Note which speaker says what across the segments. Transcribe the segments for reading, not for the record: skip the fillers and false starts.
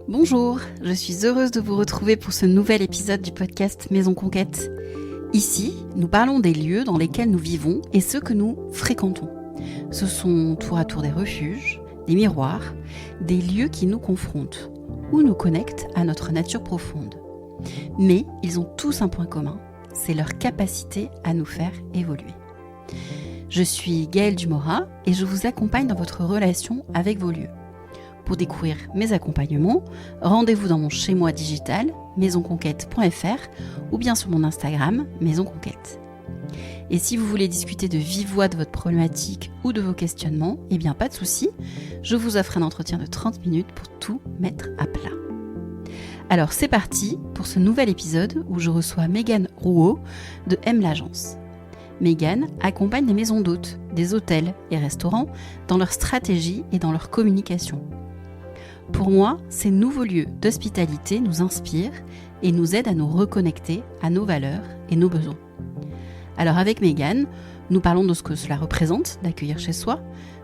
Speaker 1: Bonjour, je suis heureuse de vous retrouver pour ce nouvel épisode du podcast Maison Conquête. Ici, nous parlons des lieux dans lesquels nous vivons et ceux que nous fréquentons. Ce sont tour à tour des refuges, des miroirs, des lieux qui nous confrontent ou nous connectent à notre nature profonde. Mais ils ont tous un point commun, c'est leur capacité à nous faire évoluer. Je suis Gaëlle Dumorat et je vous accompagne dans votre relation avec vos lieux. Pour découvrir mes accompagnements, rendez-vous dans mon chez-moi digital, maisonconquête.fr ou bien sur mon Instagram, Maison Conquête. Et si vous voulez discuter de vive voix de votre problématique ou de vos questionnements, eh bien pas de souci, je vous offre un entretien de 30 minutes pour tout mettre à plat. Alors c'est parti pour ce nouvel épisode où je reçois Mégane Rouault de M l'Agence. Mégane accompagne les maisons d'hôtes, des hôtels et restaurants dans leur stratégie et dans leur communication. Pour moi, ces nouveaux lieux d'hospitalité nous inspirent et nous aident à nous reconnecter à nos valeurs et nos besoins. Alors avec Mégane, nous parlons de ce que cela représente d'accueillir chez soi,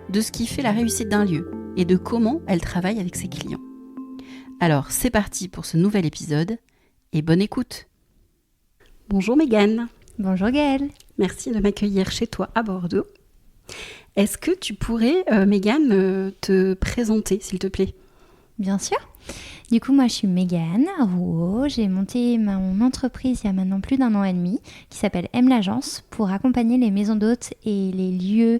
Speaker 1: de ce qui fait la réussite d'un lieu et de comment elle travaille avec ses clients. Alors c'est parti pour ce nouvel épisode et bonne écoute. Bonjour Mégane.
Speaker 2: Bonjour Gaëlle.
Speaker 1: Merci de m'accueillir chez toi à Bordeaux. Est-ce que tu pourrais, Mégane, te présenter s'il te plaît ?
Speaker 2: Bien sûr. Du coup, moi, je suis Mégane Rouault. J'ai monté mon entreprise il y a maintenant plus d'1 an et demi qui s'appelle M l'Agence pour accompagner les maisons d'hôtes et les lieux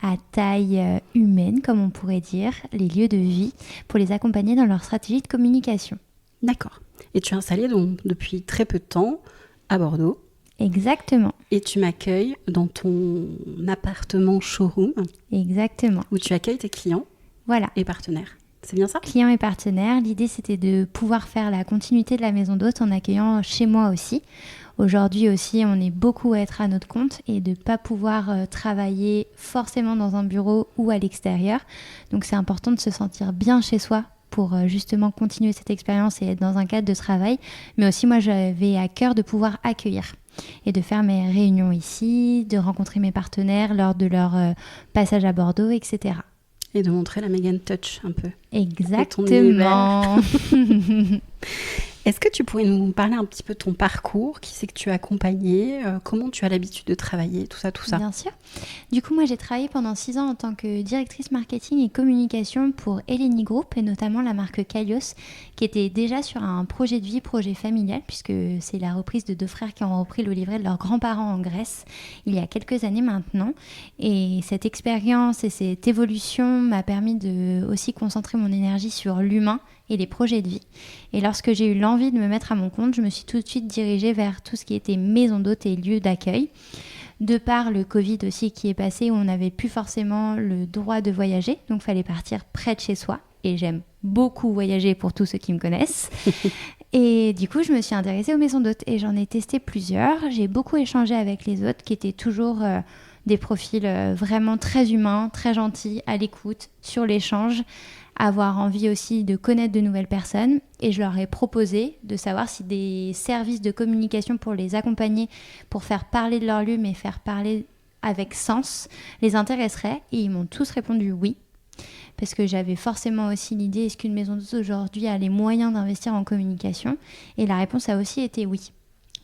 Speaker 2: à taille humaine, comme on pourrait dire, les lieux de vie, pour les accompagner dans leur stratégie de communication.
Speaker 1: D'accord. Et tu es installée donc depuis très peu de temps à Bordeaux.
Speaker 2: Exactement.
Speaker 1: Et tu m'accueilles dans ton appartement showroom.
Speaker 2: Exactement.
Speaker 1: Où tu accueilles tes clients et partenaires. C'est bien ça ?
Speaker 2: Clients et partenaires. L'idée, c'était de pouvoir faire la continuité de la maison d'hôtes en accueillant chez moi aussi. Aujourd'hui aussi, on est beaucoup à être à notre compte et de ne pas pouvoir travailler forcément dans un bureau ou à l'extérieur. Donc, c'est important de se sentir bien chez soi pour justement continuer cette expérience et être dans un cadre de travail. Mais aussi, moi, j'avais à cœur de pouvoir accueillir et de faire mes réunions ici, de rencontrer mes partenaires lors de leur passage à Bordeaux, etc.
Speaker 1: Et de montrer la Mégane Touch un peu.
Speaker 2: Exactement.
Speaker 1: Est-ce que tu pourrais nous parler un petit peu de ton parcours, qui c'est que tu as accompagné, comment tu as l'habitude de travailler, tout ça
Speaker 2: Bien sûr. Du coup, moi, j'ai travaillé pendant 6 ans en tant que directrice marketing et communication pour Eleni Group et notamment la marque Kaios, qui était déjà sur un projet de vie, projet familial, puisque c'est la reprise de 2 frères qui ont repris le livret de leurs grands-parents en Grèce il y a quelques années maintenant. Et cette expérience et cette évolution m'a permis de aussi concentrer mon énergie sur l'humain et les projets de vie. Et lorsque j'ai eu l'envie de me mettre à mon compte, je me suis tout de suite dirigée vers tout ce qui était maison d'hôtes et lieux d'accueil. De par le Covid aussi qui est passé, où on n'avait plus forcément le droit de voyager, donc il fallait partir près de chez soi. Et j'aime beaucoup voyager pour tous ceux qui me connaissent. Et du coup, je me suis intéressée aux maisons d'hôtes et j'en ai testé plusieurs. J'ai beaucoup échangé avec les hôtes qui étaient toujours des profils vraiment très humains, très gentils, à l'écoute, sur l'échange, avoir envie aussi de connaître de nouvelles personnes. Et je leur ai proposé de savoir si des services de communication pour les accompagner, pour faire parler de leur lieu, mais faire parler avec sens, les intéresserait. Et ils m'ont tous répondu oui. Parce que j'avais forcément aussi l'idée, est-ce qu'une maison d'hôtes aujourd'hui a les moyens d'investir en communication ? Et la réponse a aussi été oui.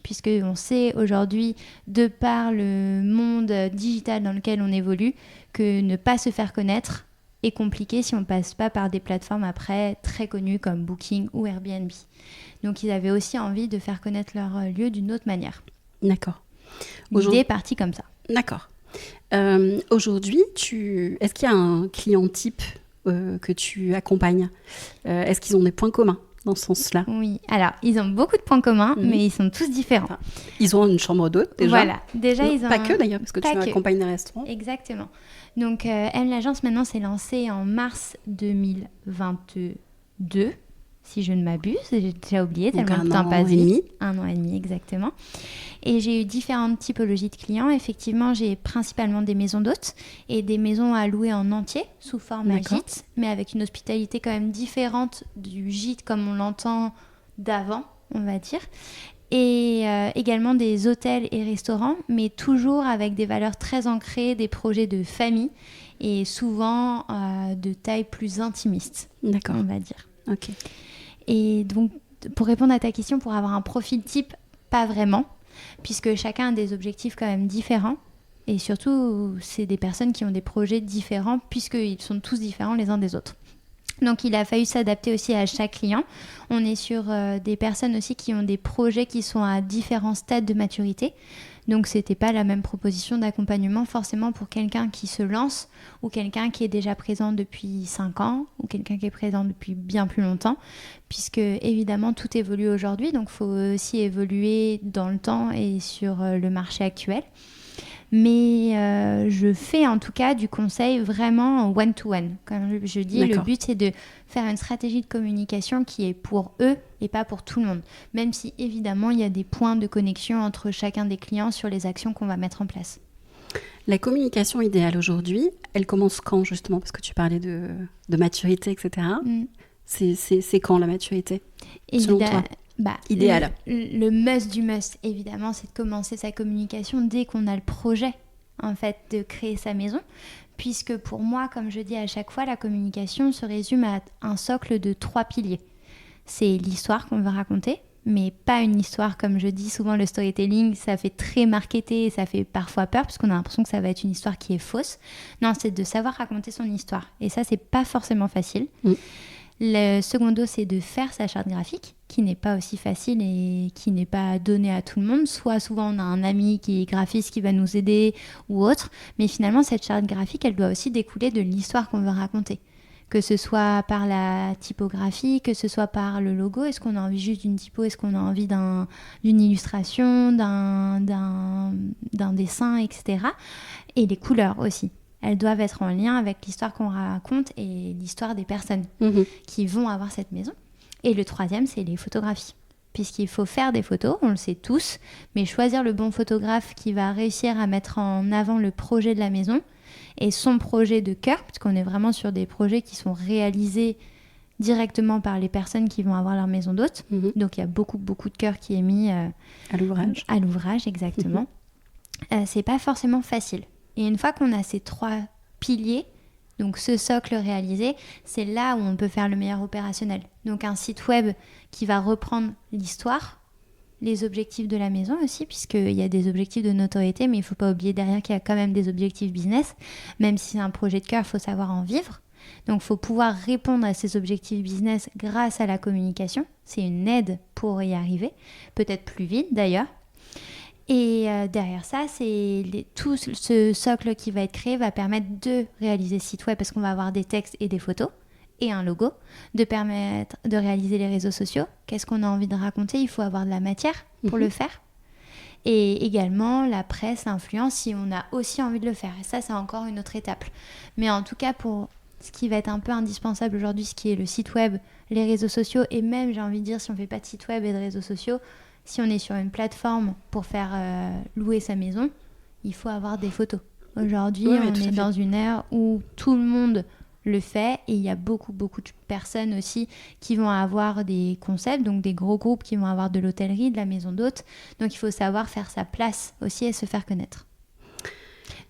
Speaker 2: Puisqu'on sait aujourd'hui, de par le monde digital dans lequel on évolue, que ne pas se faire connaître est compliqué si on ne passe pas par des plateformes après très connues comme Booking ou Airbnb. Donc ils avaient aussi envie de faire connaître leur lieu d'une autre manière.
Speaker 1: D'accord.
Speaker 2: L'idée est partie comme ça.
Speaker 1: D'accord. Aujourd'hui, est-ce qu'il y a un client type que tu accompagnes ? Est-ce qu'ils ont des points communs dans ce sens-là ?
Speaker 2: Oui, alors ils ont beaucoup de points communs, mais ils sont tous différents.
Speaker 1: Enfin, ils ont une chambre d'hôte déjà.
Speaker 2: Voilà, déjà
Speaker 1: non,
Speaker 2: ils ont...
Speaker 1: Pas que d'ailleurs, parce que tu accompagnes des restaurants.
Speaker 2: Exactement. Donc M l'Agence maintenant s'est lancée en mars 2022, si je ne m'abuse, j'ai déjà oublié tellement le temps passe vite. 1 an et demi exactement. Et j'ai eu différentes typologies de clients. Effectivement, j'ai principalement des maisons d'hôtes et des maisons à louer en entier sous forme gîte, mais avec une hospitalité quand même différente du gîte comme on l'entend d'avant, on va dire. Et également des hôtels et restaurants, mais toujours avec des valeurs très ancrées, des projets de famille et souvent de taille plus intimiste, on va dire.
Speaker 1: Ok.
Speaker 2: Et donc, pour répondre à ta question, pour avoir un profil type, pas vraiment, puisque chacun a des objectifs quand même différents. Et surtout, c'est des personnes qui ont des projets différents, puisqu'ils sont tous différents les uns des autres. Donc, il a fallu s'adapter aussi à chaque client. On est sur des personnes aussi qui ont des projets qui sont à différents stades de maturité. Donc, ce n'était pas la même proposition d'accompagnement forcément pour quelqu'un qui se lance ou quelqu'un qui est déjà présent depuis 5 ans ou quelqu'un qui est présent depuis bien plus longtemps, puisque évidemment, tout évolue aujourd'hui. Donc, il faut aussi évoluer dans le temps et sur le marché actuel. Mais je fais en tout cas du conseil vraiment one-to-one. Comme je dis,
Speaker 1: D'accord.
Speaker 2: le but c'est de faire une stratégie de communication qui est pour eux et pas pour tout le monde. Même si évidemment il y a des points de connexion entre chacun des clients sur les actions qu'on va mettre en place.
Speaker 1: La communication idéale aujourd'hui, elle commence quand justement? Parce que tu parlais de maturité, etc. C'est quand la maturité, selon toi? Idéal.
Speaker 2: Le must du must, évidemment, c'est de commencer sa communication dès qu'on a le projet, en fait, de créer sa maison. Puisque pour moi, comme je dis à chaque fois, la communication se résume à un socle de 3 piliers. C'est l'histoire qu'on veut raconter, mais pas une histoire, comme je dis souvent, le storytelling, ça fait très marketé et ça fait parfois peur, parce qu'on a l'impression que ça va être une histoire qui est fausse. Non, c'est de savoir raconter son histoire. Et ça, c'est pas forcément facile. Le secondo, c'est de faire sa charte graphique, qui n'est pas aussi facile et qui n'est pas donnée à tout le monde. Soit souvent on a un ami qui est graphiste qui va nous aider ou autre, mais finalement cette charte graphique, elle doit aussi découler de l'histoire qu'on veut raconter. Que ce soit par la typographie, que ce soit par le logo, est-ce qu'on a envie juste d'une typo, est-ce qu'on a envie d'une illustration, d'un dessin, etc. Et les couleurs aussi. Elles doivent être en lien avec l'histoire qu'on raconte et l'histoire des personnes qui vont avoir cette maison. Et le troisième, c'est les photographies. Puisqu'il faut faire des photos, on le sait tous, mais choisir le bon photographe qui va réussir à mettre en avant le projet de la maison et son projet de cœur, parce qu'on est vraiment sur des projets qui sont réalisés directement par les personnes qui vont avoir leur maison d'hôte. Donc il y a beaucoup de cœur qui est mis à
Speaker 1: l'ouvrage.
Speaker 2: À l'ouvrage, exactement. C'est pas forcément facile. Et une fois qu'on a ces 3 piliers, donc ce socle réalisé, c'est là où on peut faire le meilleur opérationnel. Donc un site web qui va reprendre l'histoire, les objectifs de la maison aussi, puisqu'il y a des objectifs de notoriété, mais il ne faut pas oublier derrière qu'il y a quand même des objectifs business. Même si c'est un projet de cœur, il faut savoir en vivre. Donc il faut pouvoir répondre à ces objectifs business grâce à la communication. C'est une aide pour y arriver, peut-être plus vite d'ailleurs. Et derrière ça, tout ce socle qui va être créé va permettre de réaliser ce site web parce qu'on va avoir des textes et des photos et un logo, de permettre de réaliser les réseaux sociaux. Qu'est-ce qu'on a envie de raconter? Il faut avoir de la matière pour le faire. Et également la presse, l'influence, si on a aussi envie de le faire. Et ça, c'est encore une autre étape. Mais en tout cas, pour ce qui va être un peu indispensable aujourd'hui, ce qui est le site web, les réseaux sociaux, et même, j'ai envie de dire, si on ne fait pas de site web et de réseaux sociaux, si on est sur une plateforme pour faire louer sa maison, il faut avoir des photos. Aujourd'hui, on est dans une ère où tout le monde le fait et il y a beaucoup de personnes aussi qui vont avoir des concepts, donc des gros groupes qui vont avoir de l'hôtellerie, de la maison d'hôtes. Donc, il faut savoir faire sa place aussi et se faire connaître.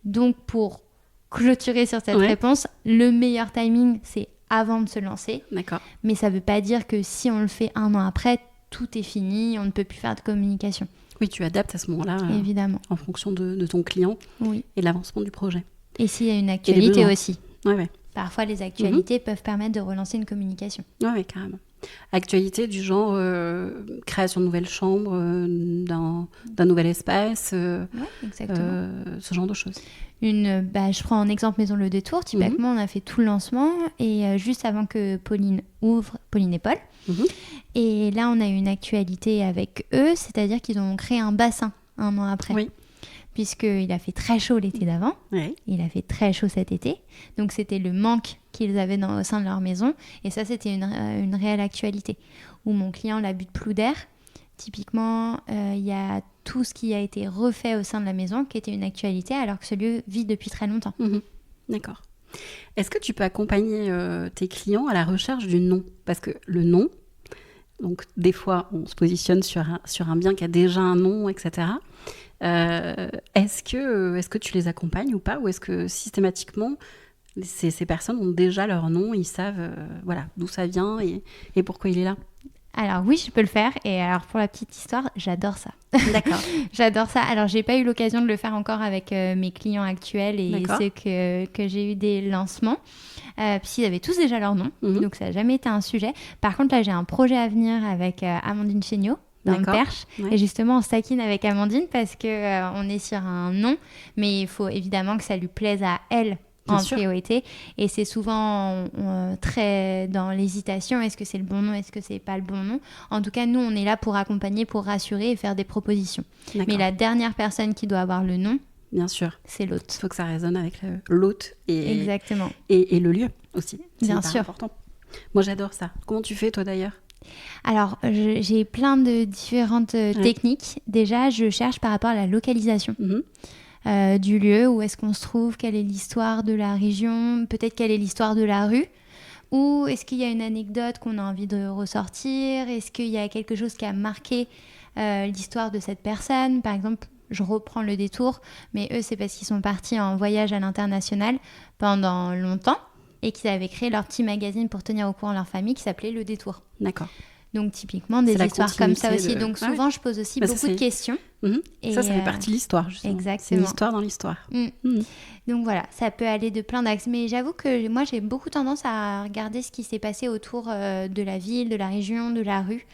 Speaker 2: Donc, pour clôturer sur cette réponse, le meilleur timing, c'est avant de se lancer.
Speaker 1: D'accord.
Speaker 2: Mais ça ne veut pas dire que si on le fait 1 an après, tout est fini, on ne peut plus faire de communication.
Speaker 1: Oui, tu adaptes à ce moment-là,
Speaker 2: évidemment,
Speaker 1: en fonction de ton client et de l'avancement du projet.
Speaker 2: Et s'il y a une actualité aussi.
Speaker 1: Ouais.
Speaker 2: Parfois, les actualités peuvent permettre de relancer une communication.
Speaker 1: Oui, carrément. Actualité du genre création de nouvelles chambres, d'un nouvel espace,
Speaker 2: exactement.
Speaker 1: Ce genre de choses.
Speaker 2: Je prends en exemple Maison Le Détour. Typiquement, on a fait tout le lancement et juste avant que Pauline ouvre, Pauline et Paul. Et là, on a eu une actualité avec eux, c'est-à-dire qu'ils ont créé un bassin 1 an après. Oui. Puisqu'il a fait très chaud l'été d'avant, il a fait très chaud cet été. Donc, c'était le manque qu'ils avaient au sein de leur maison. Et ça, c'était une réelle actualité. Où mon client, l'abus de Plouder, typiquement, il y a tout ce qui a été refait au sein de la maison qui était une actualité, alors que ce lieu vit depuis très longtemps.
Speaker 1: D'accord. Est-ce que tu peux accompagner tes clients à la recherche du nom? Parce que le nom, donc des fois, on se positionne sur un bien qui a déjà un nom, etc. Est-ce que tu les accompagnes ou pas? Ou est-ce que systématiquement, ces personnes ont déjà leur nom, ils savent d'où ça vient et pourquoi il est là?
Speaker 2: Alors oui, je peux le faire. Et alors pour la petite histoire, j'adore ça.
Speaker 1: D'accord.
Speaker 2: J'adore ça. Alors j'ai pas eu l'occasion de le faire encore avec mes clients actuels et
Speaker 1: D'accord.
Speaker 2: ceux que j'ai eu des lancements. Puisqu'ils avaient tous déjà leur nom. Donc ça n'a jamais été un sujet. Par contre, là, j'ai un projet à venir avec Amandine Chéniaud dans le Perche.
Speaker 1: Ouais.
Speaker 2: Et justement, on se taquine avec Amandine parce qu'on est sur un nom. Mais il faut évidemment que ça lui plaise à elle.
Speaker 1: Bien
Speaker 2: En
Speaker 1: sûr.
Speaker 2: priorité, et c'est souvent très dans l'hésitation, est-ce que c'est le bon nom, est-ce que c'est pas le bon nom. En tout cas, nous on est là pour accompagner, pour rassurer et faire des propositions.
Speaker 1: D'accord.
Speaker 2: Mais la dernière personne qui doit avoir le nom,
Speaker 1: bien sûr,
Speaker 2: c'est l'hôte.
Speaker 1: Il faut que ça résonne avec l'hôte
Speaker 2: Exactement.
Speaker 1: Et le lieu aussi.
Speaker 2: Bien
Speaker 1: C'est
Speaker 2: sûr.
Speaker 1: Important. Moi j'adore ça. Comment tu fais toi d'ailleurs?
Speaker 2: Alors j'ai plein de différentes techniques. Déjà, je cherche par rapport à la localisation. Du lieu, où est-ce qu'on se trouve, quelle est l'histoire de la région, peut-être quelle est l'histoire de la rue, ou est-ce qu'il y a une anecdote qu'on a envie de ressortir, est-ce qu'il y a quelque chose qui a marqué l'histoire de cette personne. Par exemple, je reprends le détour, mais eux c'est parce qu'ils sont partis en voyage à l'international pendant longtemps et qu'ils avaient créé leur petit magazine pour tenir au courant leur famille qui s'appelait Le Détour.
Speaker 1: D'accord.
Speaker 2: Donc typiquement des histoires comme ça aussi. Donc souvent je pose aussi beaucoup de questions.
Speaker 1: Et ça fait partie de l'histoire justement.
Speaker 2: Exactement.
Speaker 1: C'est une histoire dans l'histoire.
Speaker 2: Donc voilà, ça peut aller de plein d'axes. Mais j'avoue que moi j'ai beaucoup tendance à regarder ce qui s'est passé autour de la ville, de la région, de la rue.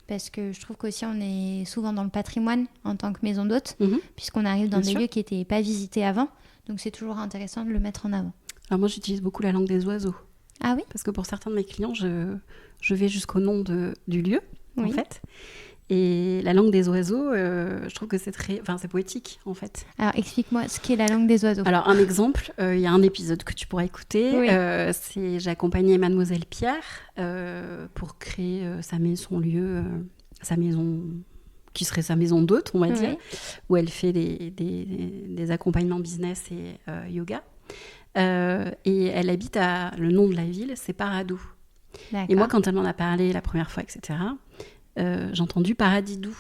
Speaker 2: Parce que je trouve qu'aussi on est souvent dans le patrimoine en tant que maison d'hôte, puisqu'on arrive dans des lieux qui n'étaient pas visités avant. Donc c'est toujours intéressant de le mettre en avant.
Speaker 1: Alors moi j'utilise beaucoup la langue des oiseaux.
Speaker 2: Ah oui?
Speaker 1: Parce que pour certains de mes clients, je vais jusqu'au nom du lieu, en fait. Et la langue des oiseaux, je trouve que c'est poétique, en fait.
Speaker 2: Alors, explique-moi ce qu'est la langue des oiseaux.
Speaker 1: Alors, un exemple, il y a un épisode que tu pourras écouter. J'ai accompagné Mademoiselle Pierre pour créer sa maison qui serait sa maison d'hôte, on va dire, où elle fait des accompagnements business et yoga. Et elle habite le nom de la ville, c'est Paradou.
Speaker 2: D'accord.
Speaker 1: Et moi, quand elle m'en a parlé la première fois, etc., j'ai entendu Paradidou.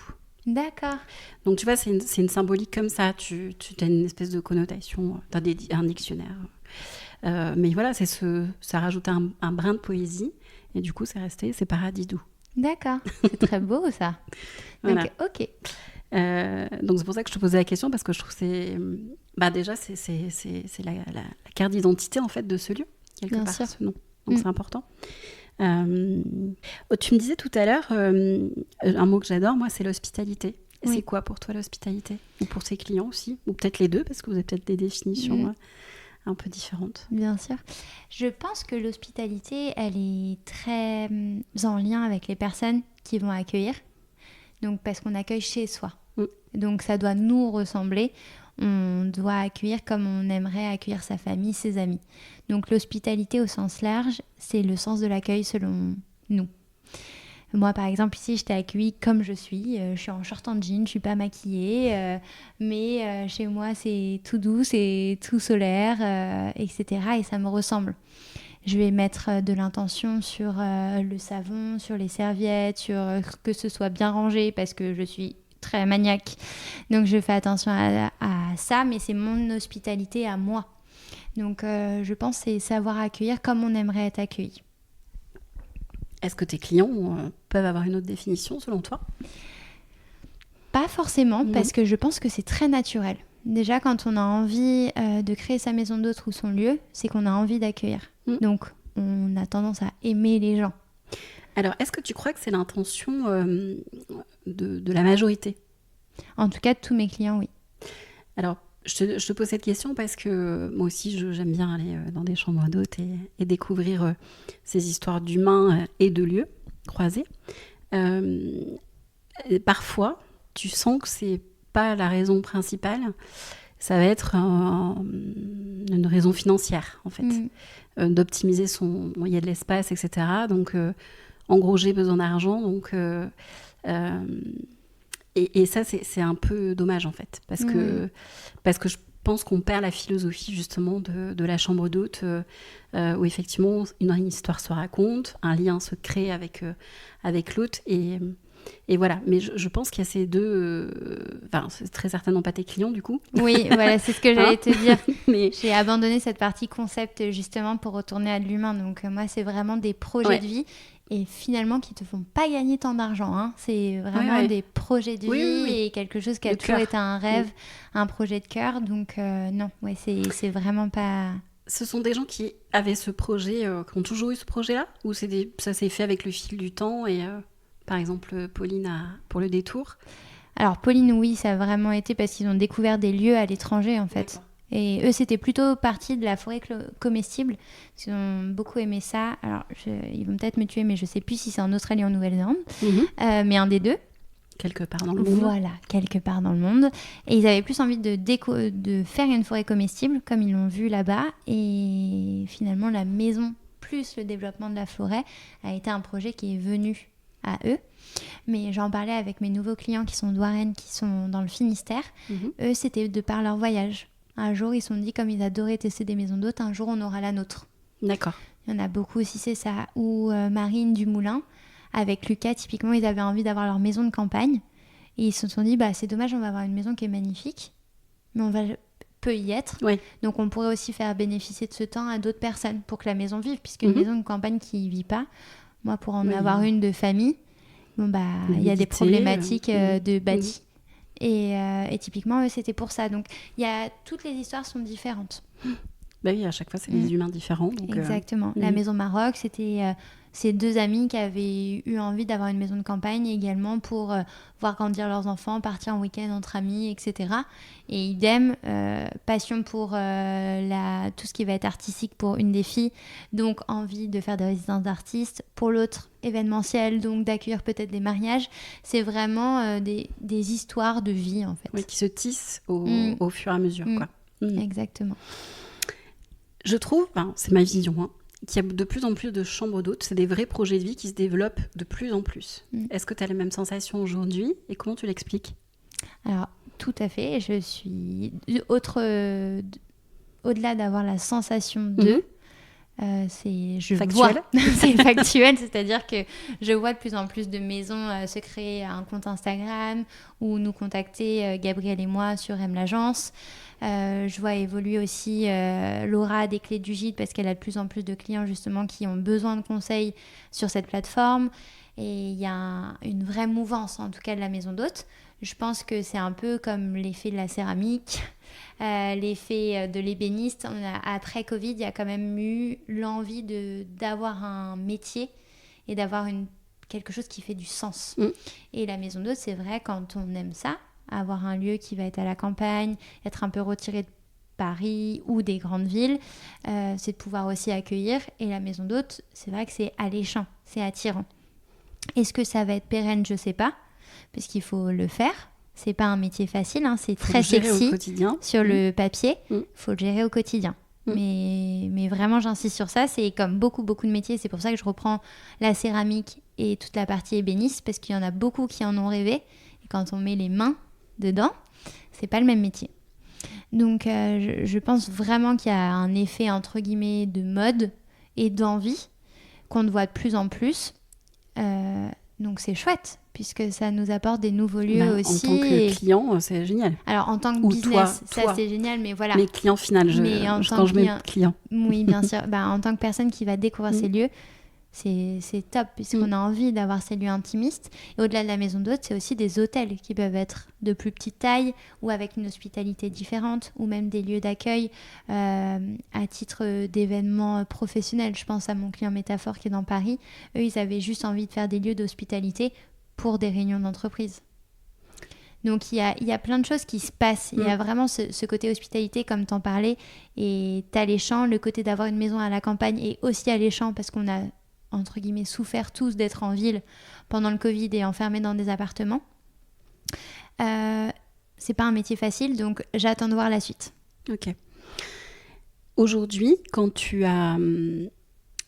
Speaker 2: D'accord.
Speaker 1: Donc, tu vois, c'est une symbolique comme ça. Tu as une espèce de connotation, tu as un dictionnaire. Mais voilà, ça rajoute un brin de poésie. Et du coup, c'est Paradidou.
Speaker 2: D'accord. C'est très beau, ça.
Speaker 1: Voilà.
Speaker 2: Donc, ok.
Speaker 1: Donc, c'est pour ça que je te posais la question, parce que je trouve que c'est... déjà, c'est la carte d'identité, en fait, de ce lieu, quelque part, ce nom. Donc, c'est important. Tu me disais tout à l'heure, un mot que j'adore, moi, c'est l'hospitalité. C'est quoi pour toi l'hospitalité? Ou pour tes clients aussi? Ou peut-être les deux, parce que vous avez peut-être des définitions un peu différentes.
Speaker 2: Bien sûr. Je pense que l'hospitalité, elle est très en lien avec les personnes qui vont accueillir. Donc, parce qu'on accueille chez soi. Donc, ça doit nous ressembler. On doit accueillir comme on aimerait accueillir sa famille, ses amis. Donc l'hospitalité au sens large, c'est le sens de l'accueil selon nous. Moi, par exemple, ici, je t'ai accueilli comme je suis. Je suis en short en jean, je ne suis pas maquillée. Mais chez moi, c'est tout doux, c'est tout solaire, etc. Et ça me ressemble. Je vais mettre de l'intention sur le savon, sur les serviettes, sur que ce soit bien rangé parce que je suis très maniaque. Donc, je fais attention à ça, mais c'est mon hospitalité à moi. Donc, je pense que c'est savoir accueillir comme on aimerait être accueilli.
Speaker 1: Est-ce que tes clients peuvent avoir une autre définition selon toi?
Speaker 2: Pas forcément, parce que je pense que c'est très naturel. Déjà, quand on a envie de créer sa maison d'hôte ou son lieu, c'est qu'on a envie d'accueillir. Donc, on a tendance à aimer les gens.
Speaker 1: Alors, est-ce que tu crois que c'est l'intention de la majorité?
Speaker 2: En tout cas, de tous mes clients, oui.
Speaker 1: Alors, je te pose cette question parce que moi aussi, j'aime bien aller dans des chambres d'hôtes et découvrir ces histoires d'humains et de lieux croisés. Parfois, tu sens que c'est pas la raison principale. Ça va être une raison financière, en fait. D'optimiser il y a de l'espace, etc. Donc, en gros, j'ai besoin d'argent. Donc, et ça, c'est un peu dommage, en fait. Parce que je pense qu'on perd la philosophie, justement, de la chambre d'hôte, où, effectivement, une histoire se raconte, un lien se crée avec l'hôte. Et Et voilà, mais je pense qu'il y a ces deux... Enfin, c'est très certainement pas tes clients, du coup.
Speaker 2: Oui, voilà, c'est ce que j'allais te dire.
Speaker 1: Mais...
Speaker 2: J'ai abandonné cette partie concept, justement, pour retourner à de l'humain. Donc, moi, c'est vraiment des projets de vie. Et finalement, qui te font pas gagner tant d'argent. Hein. C'est vraiment des projets de vie et quelque chose qui a toujours été un rêve, un projet de cœur. Donc, non, c'est vraiment pas...
Speaker 1: Ce sont des gens qui avaient ce projet, qui ont toujours eu ce projet-là ? Ou ça s'est fait avec le fil du temps et, par exemple, Pauline pour le détour ?
Speaker 2: Alors, Pauline, oui, ça a vraiment été parce qu'ils ont découvert des lieux à l'étranger, en fait. D'accord. Et eux, c'était plutôt partie de la forêt comestible. Ils ont beaucoup aimé ça. Alors, ils vont peut-être me tuer, mais je sais plus si c'est en Australie ou en Nouvelle-Zélande. Mais un des deux.
Speaker 1: Quelque part dans le monde.
Speaker 2: Voilà, quelque part dans le monde. Et ils avaient plus envie de faire une forêt comestible, comme ils l'ont vu là-bas. Et finalement, la maison plus le développement de la forêt a été un projet qui est venu à eux. Mais j'en parlais avec mes nouveaux clients qui sont d'Ouarenne, qui sont dans le Finistère. Eux, c'était de par leur voyage. Un jour, ils se sont dit, comme ils adoraient tester des maisons d'hôtes, un jour, on aura la nôtre.
Speaker 1: D'accord.
Speaker 2: Il y en a beaucoup aussi, c'est ça. Ou Marine Dumoulin. Avec Lucas, typiquement, ils avaient envie d'avoir leur maison de campagne. Et ils se sont dit, c'est dommage, on va avoir une maison qui est magnifique, mais peut y être. Oui. Donc, on pourrait aussi faire bénéficier de ce temps à d'autres personnes pour que la maison vive, puisqu'une maison de campagne qui ne vit pas, moi, pour en avoir une de famille, il y a des problématiques de bâti. Et typiquement, eux, c'était pour ça. Donc, toutes les histoires sont différentes.
Speaker 1: Oui, à chaque fois, c'est des humains différents. Donc,
Speaker 2: exactement. La maison Maroc, c'était ces deux amis qui avaient eu envie d'avoir une maison de campagne également pour voir grandir leurs enfants, partir en week-end entre amis, etc. Et idem, passion pour tout ce qui va être artistique pour une des filles, donc envie de faire des résidences d'artistes. Pour l'autre, événementiel, donc d'accueillir peut-être des mariages. C'est vraiment des histoires de vie, en fait.
Speaker 1: Oui, qui se tissent au fur et à mesure, quoi.
Speaker 2: Exactement.
Speaker 1: Je trouve, c'est ma vision, qu'il y a de plus en plus de chambres d'hôtes. C'est des vrais projets de vie qui se développent de plus en plus. Est-ce que tu as les mêmes sensations aujourd'hui et comment tu l'expliques ?
Speaker 2: Alors, tout à fait. Je suis au-delà d'avoir la sensation de... c'est factuel. C'est factuel, c'est-à-dire que je vois de plus en plus de maisons se créer un compte Instagram ou nous contacter, Gabriel et moi, sur M l'agence. Je vois évoluer aussi Laura des Clés du Gîte parce qu'elle a de plus en plus de clients justement qui ont besoin de conseils sur cette plateforme. Et il y a une vraie mouvance, en tout cas de la maison d'hôte. Je pense que c'est un peu comme l'effet de la céramique, l'effet de l'ébéniste. Après Covid, il y a quand même eu l'envie d'avoir un métier et d'avoir quelque chose qui fait du sens. Et la maison d'hôte, c'est vrai, quand on aime ça, avoir un lieu qui va être à la campagne, être un peu retiré de Paris ou des grandes villes, c'est de pouvoir aussi accueillir. Et la maison d'hôte, c'est vrai que c'est alléchant, c'est attirant. Est-ce que ça va être pérenne ? Je ne sais pas, parce qu'il faut le faire. C'est pas un métier facile, c'est très sexy sur le papier. Faut le gérer au quotidien. Mais vraiment, j'insiste sur ça. C'est comme beaucoup de métiers. C'est pour ça que je reprends la céramique et toute la partie ébéniste, parce qu'il y en a beaucoup qui en ont rêvé. Et quand on met les mains dedans, c'est pas le même métier. Donc, je pense vraiment qu'il y a un effet, entre guillemets, de mode et d'envie qu'on voit de plus en plus. Donc c'est chouette, puisque ça nous apporte des nouveaux lieux aussi.
Speaker 1: En tant que client, c'est génial.
Speaker 2: Alors en tant que business, toi. C'est génial, mais voilà.
Speaker 1: Mais client final, quand je mets client.
Speaker 2: Oui, bien sûr. En tant que personne qui va découvrir ces lieux, c'est top, puisqu'on a envie d'avoir ces lieux intimistes. Et au-delà de la maison d'hôte, c'est aussi des hôtels qui peuvent être de plus petite taille ou avec une hospitalité différente, ou même des lieux d'accueil à titre d'événements professionnels. Je pense à mon client Métaphore qui est dans Paris. Eux, ils avaient juste envie de faire des lieux d'hospitalité pour des réunions d'entreprise. Donc, il y a plein de choses qui se passent. Il y a vraiment ce côté hospitalité, comme t'en parlais, et alléchant. Le côté d'avoir une maison à la campagne est aussi alléchant parce qu'on a, entre guillemets, souffert tous d'être en ville pendant le Covid et enfermés dans des appartements. C'est pas un métier facile, donc j'attends de voir la suite.
Speaker 1: Ok. Aujourd'hui, quand tu as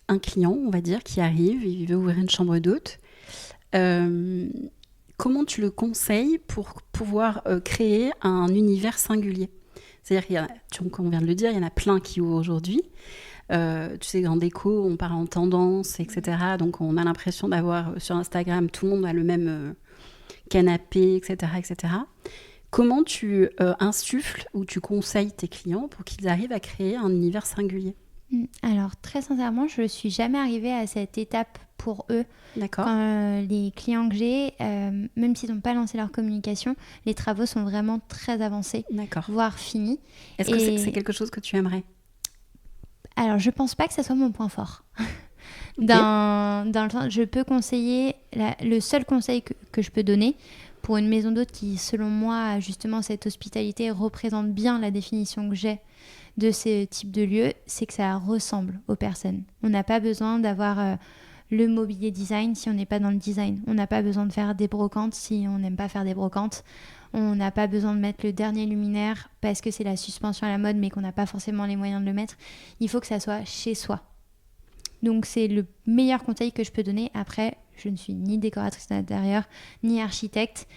Speaker 1: un client, on va dire, qui arrive, il veut ouvrir une chambre d'hôte, comment tu le conseilles pour pouvoir créer un univers singulier ? C'est-à-dire, comme on vient de le dire, il y en a plein qui ouvrent aujourd'hui. Tu sais, en déco, on parle en tendance, etc. Donc, on a l'impression d'avoir sur Instagram, tout le monde a le même canapé, etc., etc. Comment tu insuffles ou tu conseilles tes clients pour qu'ils arrivent à créer un univers singulier ?
Speaker 2: Alors, très sincèrement, je ne suis jamais arrivée à cette étape pour eux.
Speaker 1: D'accord.
Speaker 2: Quand les clients que j'ai, même s'ils n'ont pas lancé leur communication, les travaux sont vraiment très avancés,
Speaker 1: D'accord.
Speaker 2: voire finis.
Speaker 1: Est-ce que c'est quelque chose que tu aimerais ?
Speaker 2: Alors, je ne pense pas que ça soit mon point fort.
Speaker 1: Okay.
Speaker 2: Dans le sens, je peux conseiller, le seul conseil que je peux donner pour une maison d'hôte qui, selon moi, a justement cette hospitalité, représente bien la définition que j'ai de ce type de lieu, c'est que ça ressemble aux personnes. On n'a pas besoin d'avoir le mobilier design si on n'est pas dans le design. On n'a pas besoin de faire des brocantes si on n'aime pas faire des brocantes. On n'a pas besoin de mettre le dernier luminaire parce que c'est la suspension à la mode mais qu'on n'a pas forcément les moyens de le mettre. Il faut que ça soit chez soi. Donc c'est le meilleur conseil que je peux donner. Après, je ne suis ni décoratrice d'intérieur, ni architecte.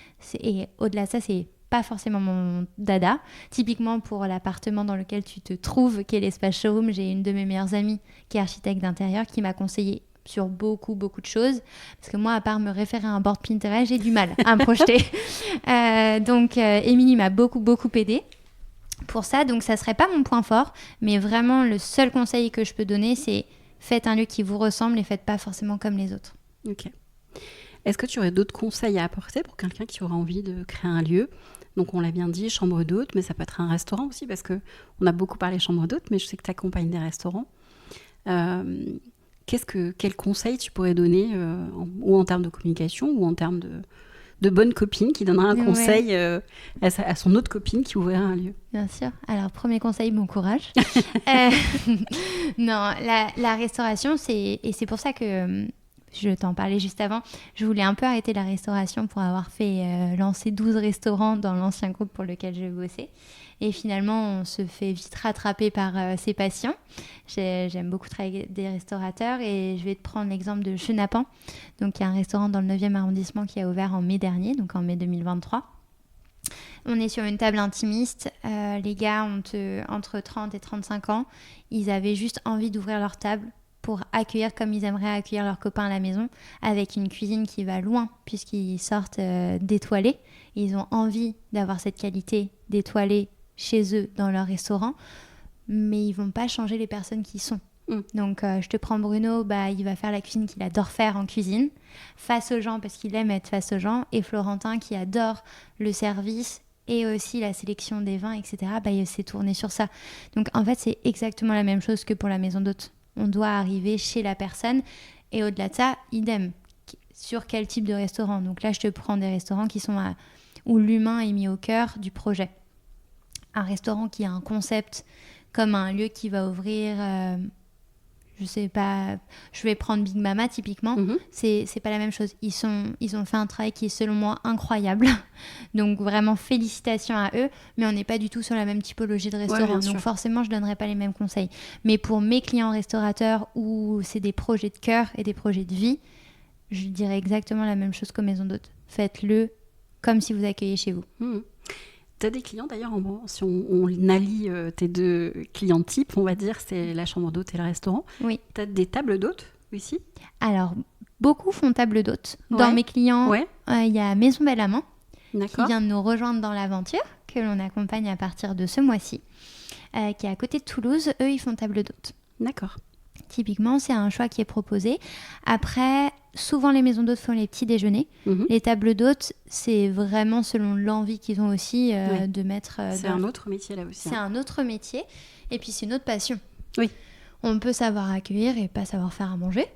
Speaker 2: Et au-delà de ça, c'est pas forcément mon dada. Typiquement pour l'appartement dans lequel tu te trouves, qui est l'espace showroom, j'ai une de mes meilleures amies qui est architecte d'intérieur qui m'a conseillé sur beaucoup de choses. Parce que moi, à part me référer à un board Pinterest, j'ai du mal à me projeter. Donc, Émilie m'a beaucoup aidée pour ça. Donc, ça serait pas mon point fort. Mais vraiment, le seul conseil que je peux donner, c'est faites un lieu qui vous ressemble et faites pas forcément comme les autres.
Speaker 1: Ok. Est-ce que tu aurais d'autres conseils à apporter pour quelqu'un qui aura envie de créer un lieu ? Donc, on l'a bien dit, chambre d'hôte, mais ça peut être un restaurant aussi, parce qu'on a beaucoup parlé chambre d'hôte, mais je sais que tu accompagnes des restaurants. Quel conseil tu pourrais donner, ou en termes de communication, ou en termes de bonne copine qui donnera un conseil à son autre copine qui ouvrira un lieu ?
Speaker 2: Bien sûr. Alors, premier conseil, bon courage. Non, la restauration, c'est pour ça que... je t'en parlais juste avant, je voulais un peu arrêter la restauration pour avoir fait lancer 12 restaurants dans l'ancien groupe pour lequel je bossais. Et finalement, on se fait vite rattraper par ses passions. J'aime beaucoup travailler avec des restaurateurs et je vais te prendre l'exemple de Chenapan. Donc, il y a un restaurant dans le 9e arrondissement qui a ouvert en mai dernier, donc en mai 2023. On est sur une table intimiste. Les gars ont entre 30 et 35 ans. Ils avaient juste envie d'ouvrir leur table pour accueillir comme ils aimeraient accueillir leurs copains à la maison, avec une cuisine qui va loin, puisqu'ils sortent d'étoilés. Ils ont envie d'avoir cette qualité d'étoilés chez eux, dans leur restaurant, mais ils vont pas changer les personnes qui sont. Donc, je te prends Bruno, il va faire la cuisine qu'il adore faire en cuisine, face aux gens, parce qu'il aime être face aux gens, et Florentin, qui adore le service et aussi la sélection des vins, etc., il s'est tourné sur ça. Donc, en fait, c'est exactement la même chose que pour la maison d'hôte. On doit arriver chez la personne et au-delà de ça, idem. Sur quel type de restaurant ? Donc là, je te prends des restaurants qui sont où l'humain est mis au cœur du projet. Un restaurant qui a un concept comme un lieu qui va ouvrir, je sais pas, je vais prendre Big Mama typiquement, c'est pas la même chose. Ils ont fait un travail qui est selon moi incroyable. Donc vraiment félicitations à eux, mais on n'est pas du tout sur la même typologie de restaurant. Donc forcément, je donnerai pas les mêmes conseils. Mais pour mes clients restaurateurs où c'est des projets de cœur et des projets de vie, je dirais exactement la même chose qu'aux maisons d'hôtes. Faites-le comme si vous accueillez chez vous.
Speaker 1: Tu as des clients d'ailleurs, si on allie tes deux clients types, on va dire, c'est la chambre d'hôte et le restaurant.
Speaker 2: Oui.
Speaker 1: Tu as des tables d'hôtes aussi ?
Speaker 2: Alors, beaucoup font table d'hôte. Dans mes clients, il y a Maison Belle Amant qui vient de nous rejoindre dans l'aventure, que l'on accompagne à partir de ce mois-ci, qui est à côté de Toulouse. Eux, ils font table d'hôte.
Speaker 1: D'accord.
Speaker 2: Typiquement, c'est un choix qui est proposé. Après, souvent les maisons d'hôtes font les petits déjeuners. Les tables d'hôtes, c'est vraiment selon l'envie qu'ils ont aussi de mettre...
Speaker 1: c'est un autre métier là aussi.
Speaker 2: C'est un autre métier. Et puis, c'est une autre passion.
Speaker 1: Oui.
Speaker 2: On peut savoir accueillir et pas savoir faire à manger.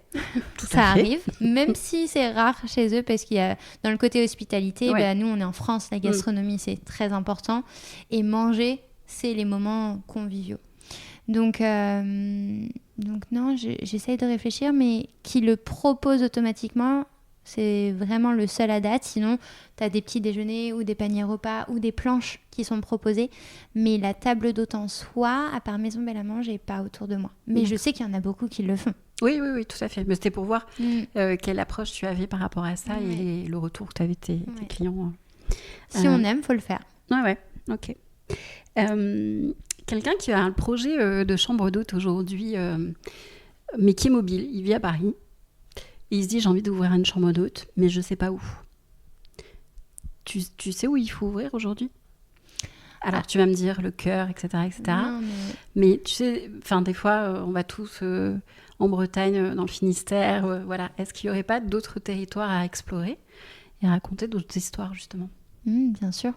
Speaker 1: Tout
Speaker 2: ça
Speaker 1: à fait.
Speaker 2: arrive, même si c'est rare chez eux, parce qu'il y a dans le côté hospitalité, nous, on est en France, la gastronomie, c'est très important. Et manger, c'est les moments conviviaux. Donc non, j'essaye de réfléchir, mais qui le propose automatiquement, c'est vraiment le seul à date. Sinon, tu as des petits déjeuners ou des paniers repas ou des planches qui sont proposées. Mais la table d'hôte en soi, à part Maison Belle Amant, j'ai pas autour de moi. Mais je sais qu'il y en a beaucoup qui le font. Oui,
Speaker 1: tout à fait. Mais c'était pour voir quelle approche tu avais par rapport à ça et le retour que tu avais tes clients.
Speaker 2: Si on aime, faut le faire.
Speaker 1: Ouais, ok. Quelqu'un qui a un projet de chambre d'hôte aujourd'hui, mais qui est mobile, il vit à Paris, et il se dit j'ai envie d'ouvrir une chambre d'hôte, mais je ne sais pas où. Tu sais où il faut ouvrir aujourd'hui ? Alors tu vas me dire le cœur, etc. etc.
Speaker 2: Non,
Speaker 1: mais tu sais, des fois, on va tous en Bretagne, dans le Finistère, voilà. Est-ce qu'il n'y aurait pas d'autres territoires à explorer et raconter d'autres histoires, justement ?
Speaker 2: Bien sûr.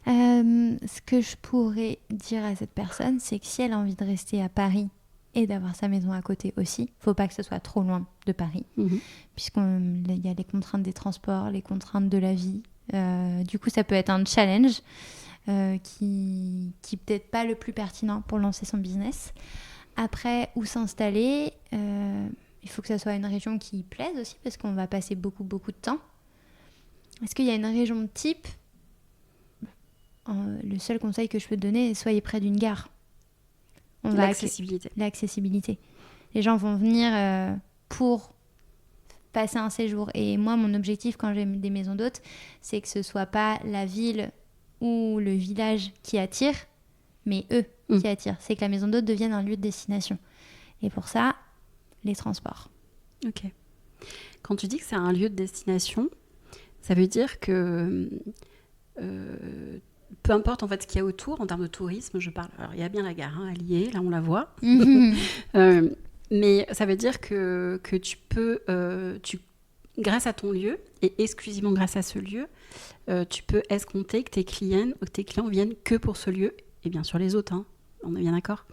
Speaker 2: Ce que je pourrais dire à cette personne, c'est que si elle a envie de rester à Paris et d'avoir sa maison à côté aussi, il ne faut pas que ce soit trop loin de Paris, puisqu'il y a les contraintes des transports, les contraintes de la vie. Du coup, ça peut être un challenge qui peut-être pas le plus pertinent pour lancer son business. Après, où s'installer, il faut que ça soit une région qui plaise aussi, parce qu'on va passer beaucoup de temps. Est-ce qu'il y a une région de type ? Le seul conseil que je peux te donner, soyez près d'une gare. L'accessibilité. Les gens vont venir pour passer un séjour. Et moi, mon objectif quand j'ai des maisons d'hôtes, c'est que ce soit pas la ville ou le village qui attire, mais eux qui attirent. C'est que la maison d'hôte devienne un lieu de destination. Et pour ça, les transports.
Speaker 1: Ok. Quand tu dis que c'est un lieu de destination, ça veut dire que peu importe en fait ce qu'il y a autour, en termes de tourisme, je parle. Alors il y a bien la gare à Lier, là on la voit. Mais ça veut dire que tu peux, grâce à ton lieu, et exclusivement grâce à ce lieu, tu peux escompter que tes clients viennent que pour ce lieu, et bien sûr les autres, on est bien d'accord,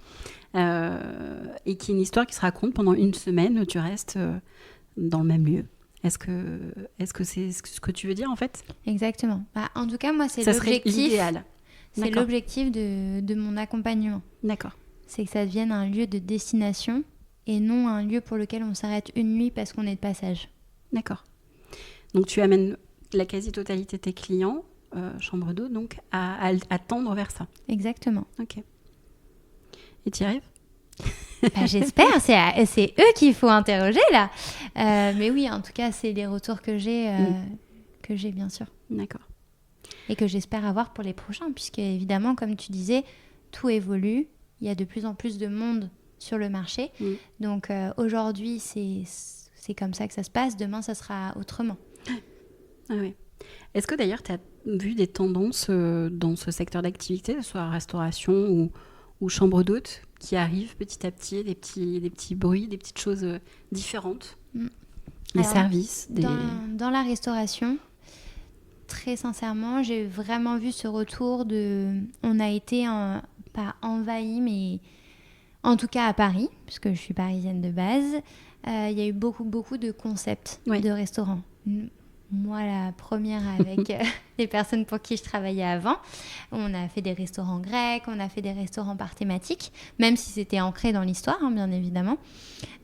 Speaker 1: et qu'il y a une histoire qui se raconte pendant une semaine, tu restes dans le même lieu. Est-ce que c'est ce que tu veux dire en fait ?
Speaker 2: Exactement. En tout cas, moi, c'est
Speaker 1: ça
Speaker 2: l'objectif.
Speaker 1: Serait l'idéal.
Speaker 2: C'est l'objectif de mon accompagnement.
Speaker 1: D'accord.
Speaker 2: C'est que ça devienne un lieu de destination et non un lieu pour lequel on s'arrête une nuit parce qu'on est de passage.
Speaker 1: D'accord. Donc tu amènes la quasi-totalité de tes clients, chambre d'hôte, donc à tendre vers ça.
Speaker 2: Exactement.
Speaker 1: Ok. Et tu y arrives ?
Speaker 2: J'espère, c'est eux qu'il faut interroger là. Mais oui, en tout cas, c'est les retours que j'ai bien sûr.
Speaker 1: D'accord.
Speaker 2: Et que j'espère avoir pour les prochains, puisque évidemment, comme tu disais, tout évolue. Il y a de plus en plus de monde sur le marché. Donc aujourd'hui, c'est comme ça que ça se passe. Demain, ça sera autrement.
Speaker 1: Ah ouais. Est-ce que d'ailleurs, tu as vu des tendances dans ce secteur d'activité, soit restauration ou chambre d'hôte, qui arrivent petit à petit, des petits bruits, des petites choses différentes, les services
Speaker 2: dans la restauration, très sincèrement, j'ai vraiment vu ce retour on a été pas envahi, mais en tout cas à Paris, puisque je suis parisienne de base, il y a eu beaucoup de concepts de restaurants. Moi, la première avec les personnes pour qui je travaillais avant, on a fait des restaurants grecs, on a fait des restaurants par thématique, même si c'était ancré dans l'histoire, bien évidemment.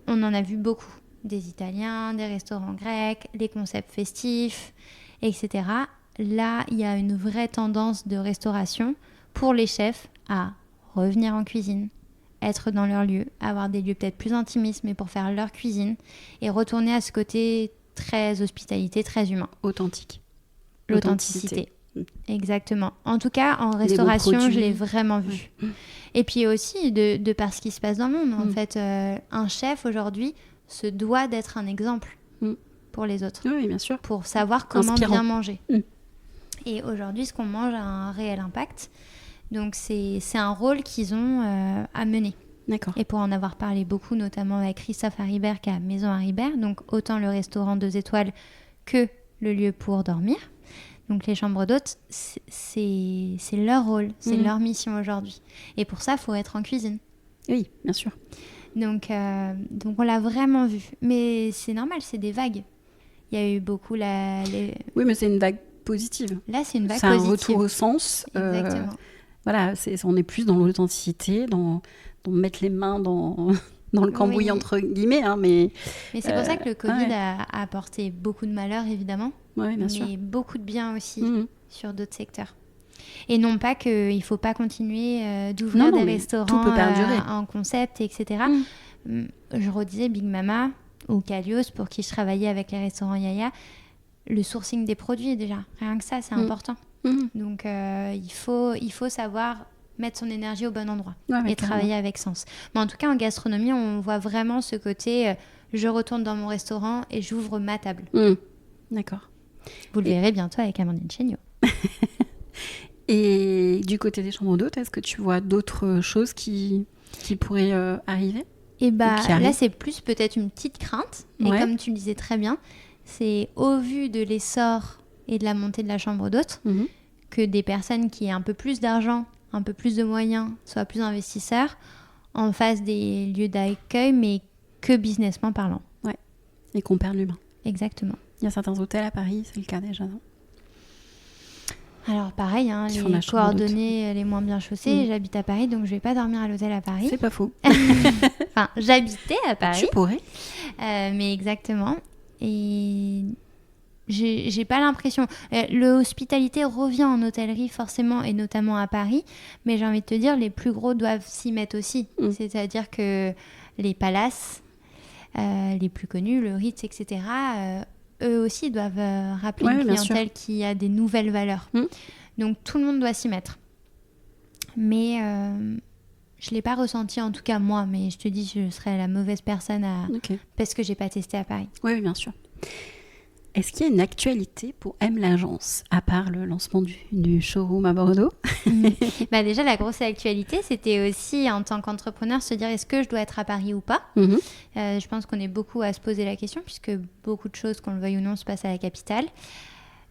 Speaker 2: On en a vu beaucoup, des Italiens, des restaurants grecs, les concepts festifs, etc. Là, il y a une vraie tendance de restauration pour les chefs à revenir en cuisine, être dans leur lieu, avoir des lieux peut-être plus intimistes, mais pour faire leur cuisine, et retourner à ce côté très hospitalité, très humain.
Speaker 1: Authentique.
Speaker 2: L'authenticité. Exactement. En tout cas, en restauration, je l'ai vraiment vu. Et puis aussi, de par ce qui se passe dans le monde. En fait, un chef, aujourd'hui, se doit d'être un exemple pour les autres.
Speaker 1: Oui, bien sûr.
Speaker 2: Pour savoir comment bien manger. Et aujourd'hui, ce qu'on mange a un réel impact. Donc, c'est un rôle qu'ils ont à mener.
Speaker 1: D'accord.
Speaker 2: Et pour en avoir parlé beaucoup, notamment avec Christophe Haribert qui a Maison Haribert, donc autant le restaurant 2 étoiles que le lieu pour dormir. Donc les chambres d'hôtes, c'est leur rôle, c'est leur mission aujourd'hui. Et pour ça, il faut être en cuisine.
Speaker 1: Oui, bien sûr.
Speaker 2: Donc on l'a vraiment vu. Mais c'est normal, c'est des vagues. Il y a eu beaucoup
Speaker 1: Oui, mais c'est une vague positive.
Speaker 2: Là, c'est une vague
Speaker 1: positive.
Speaker 2: C'est un
Speaker 1: retour au sens.
Speaker 2: Exactement.
Speaker 1: Voilà, on est plus dans l'authenticité, dans mettre les mains dans le cambouis, entre guillemets. Mais
Speaker 2: c'est pour ça que le Covid a apporté beaucoup de malheur, évidemment.
Speaker 1: Oui, bien sûr.
Speaker 2: Mais beaucoup de bien aussi sur d'autres secteurs. Et non pas qu'il ne faut pas continuer d'ouvrir des restaurants
Speaker 1: tout peut perdurer.
Speaker 2: En concept, etc. Je redisais Big Mama ou Kalios, pour qui je travaillais avec les restaurants Yaya, le sourcing des produits déjà. Rien que ça, c'est important. Donc il faut savoir mettre son énergie au bon endroit
Speaker 1: Ouais,
Speaker 2: et travailler avec sens. Mais en tout cas, en gastronomie, on voit vraiment ce côté je retourne dans mon restaurant et j'ouvre ma table.
Speaker 1: D'accord.
Speaker 2: Vous le verrez bientôt avec Amandine Chéniaud.
Speaker 1: Et du côté des chambres d'hôtes, est-ce que tu vois d'autres choses qui pourraient arriver?
Speaker 2: Et là, c'est plus peut-être une petite crainte. Et comme tu le disais très bien, c'est au vu de l'essor et de la montée de la chambre d'hôtes que des personnes qui aient un peu plus d'argent, un peu plus de moyens, soient plus investisseurs en face des lieux d'accueil, mais que businessment parlant.
Speaker 1: Ouais, et qu'on perd l'humain.
Speaker 2: Exactement.
Speaker 1: Il y a certains hôtels à Paris, c'est le cas déjà, non?
Speaker 2: Alors pareil, les coordonnées les moins bien chaussées, j'habite à Paris, donc je vais pas dormir à l'hôtel à Paris.
Speaker 1: C'est pas faux.
Speaker 2: Enfin, j'habitais à Paris.
Speaker 1: Tu pourrais.
Speaker 2: Mais exactement. Et j'ai pas l'impression... L'hospitalité revient en hôtellerie forcément, et notamment à Paris, mais j'ai envie de te dire, les plus gros doivent s'y mettre aussi. C'est-à-dire que les palaces, les plus connus, le Ritz, etc., eux aussi doivent rappeler une clientèle qui a des nouvelles valeurs. Donc tout le monde doit s'y mettre. Mais je ne l'ai pas ressenti, en tout cas moi, mais je te dis, je serais la mauvaise personne parce que je n'ai pas testé à Paris.
Speaker 1: Oui, bien sûr. Est-ce qu'il y a une actualité pour M l'agence, à part le lancement du showroom à Bordeaux?
Speaker 2: Déjà, la grosse actualité, c'était aussi, en tant qu'entrepreneur, se dire est-ce que je dois être à Paris ou pas. Je pense qu'on est beaucoup à se poser la question, puisque beaucoup de choses, qu'on le veuille ou non, se passent à la capitale.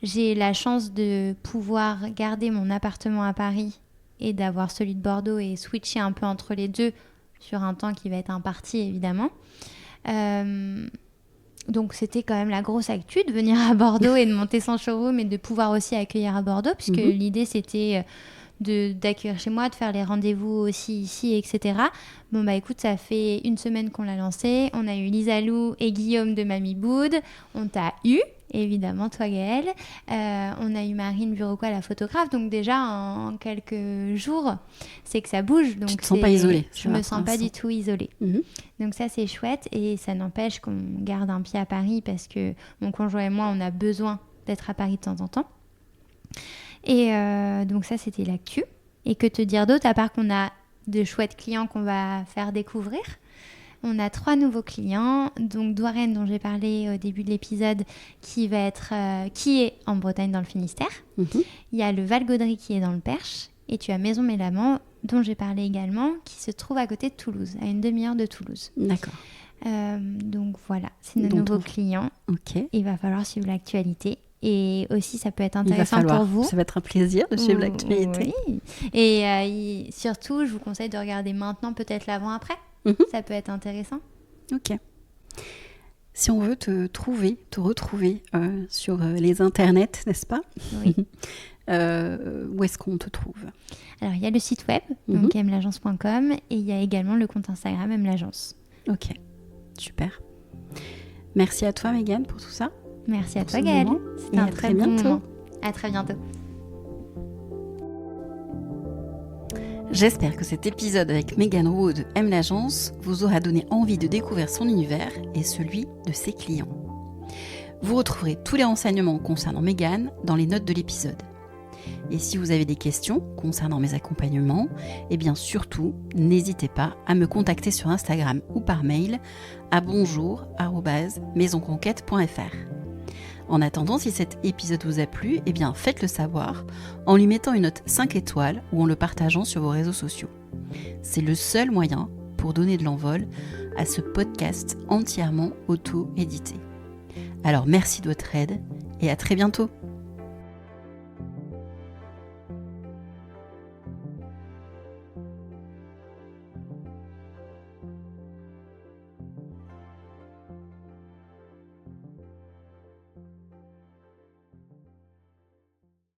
Speaker 2: J'ai la chance de pouvoir garder mon appartement à Paris et d'avoir celui de Bordeaux et switcher un peu entre les deux sur un temps qui va être imparti, évidemment. Donc c'était quand même la grosse actu de venir à Bordeaux et de monter son showroom et de pouvoir aussi accueillir à Bordeaux, puisque l'idée c'était d'accueillir chez moi, de faire les rendez-vous aussi ici, etc. Bon écoute, ça fait 1 semaine qu'on l'a lancé, on a eu Lisa Lou et Guillaume de Mamie Boud, on t'a eu, évidemment toi Gaëlle, on a eu Marine Bureaucois, la photographe, donc déjà en quelques jours c'est que ça bouge, donc
Speaker 1: tu te sens pas isolée.
Speaker 2: Je me sens pas du tout isolée. Donc ça c'est chouette, et ça n'empêche qu'on garde un pied à Paris, parce que mon conjoint et moi on a besoin d'être à Paris de temps en temps. Et donc ça c'était l'actu. Et que te dire d'autre, à part qu'on a de chouettes clients qu'on va faire découvrir. On a 3 nouveaux clients, donc Douarenne, dont j'ai parlé au début de l'épisode, qui est en Bretagne, dans le Finistère. Il y a le Val-Gaudry qui est dans le Perche, et tu as Maison Mélamant, dont j'ai parlé également, qui se trouve à côté de Toulouse, à une demi-heure de Toulouse.
Speaker 1: D'accord.
Speaker 2: Donc voilà, c'est nos nouveaux clients. Il va falloir suivre l'actualité. Et aussi, ça peut être intéressant pour vous.
Speaker 1: Ça va être un plaisir de suivre l'actualité.
Speaker 2: Oui. Et surtout, je vous conseille de regarder maintenant, peut-être l'avant-après. Ça peut être intéressant.
Speaker 1: Ok. Si on veut te retrouver sur les internets, n'est-ce pas?
Speaker 2: Oui.
Speaker 1: Où est-ce qu'on te trouve?
Speaker 2: Alors, il y a le site web, donc mlagence.com, et il y a également le compte Instagram mlagence.
Speaker 1: Ok, super. Merci à toi, Mégane, pour tout ça.
Speaker 2: Merci à toi, Gaëlle. C'était un très bon moment. À très bientôt.
Speaker 1: J'espère que cet épisode avec Mégane Rouault de M l'agence vous aura donné envie de découvrir son univers et celui de ses clients. Vous retrouverez tous les renseignements concernant Mégane dans les notes de l'épisode. Et si vous avez des questions concernant mes accompagnements, eh bien surtout, n'hésitez pas à me contacter sur Instagram ou par mail à bonjour@maisonconquête.fr. En attendant, si cet épisode vous a plu, eh bien faites-le savoir en lui mettant une note 5 étoiles ou en le partageant sur vos réseaux sociaux. C'est le seul moyen pour donner de l'envol à ce podcast entièrement auto-édité. Alors merci de votre aide et à très bientôt.